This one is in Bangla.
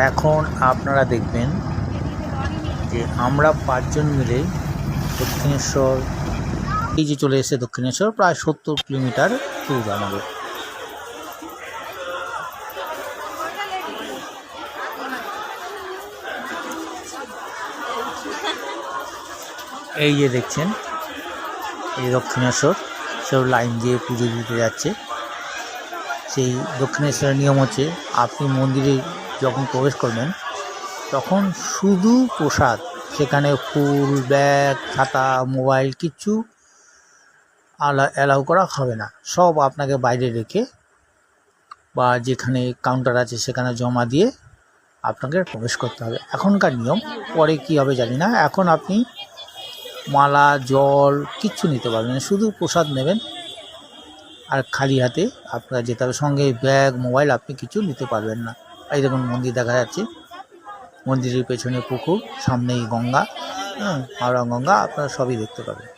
এখন আপনারা দেখবেন যে আমরা 5 জন মিলে দক্ষিণেশ্বর, এই যে চলে এসেছে দক্ষিণেশ্বর, প্রায় 70 কিলোমিটার দূর আমাদের। এই যে দেখছেন এই দক্ষিণেশ্বর, সব লাইন দিয়ে পুজো দিতে যাচ্ছে। সেই দক্ষিণেশ্বরের নিয়ম হচ্ছে, আপনি মন্দিরে যখন প্রবেশ করবেন তখন শুধু প্রসাদ, সেখানে ফুল, ব্যাগ, খাতা, মোবাইল কিচ্ছু অ্যালাউ করা হবে না। সব আপনাকে বাইরে রেখে বা যেখানে কাউন্টার আছে সেখানে জমা দিয়ে আপনাকে প্রবেশ করতে হবে। এখনকার নিয়ম, পরে কি হবে জানি না। এখন আপনি মালা, জল কিচ্ছু নিতে পারবেন না, শুধু প্রসাদ নেবেন আর খালি হাতে আপনার যেতে হবে। সঙ্গে ব্যাগ, মোবাইল আপনি কিছু নিতে পারবেন না। এই দেখুন মন্দির দেখা যাচ্ছে, মন্দিরের পেছনে পুকুর, সামনেই গঙ্গা, হাওড়া গঙ্গা, আপনারা সবই দেখতে পাবেন।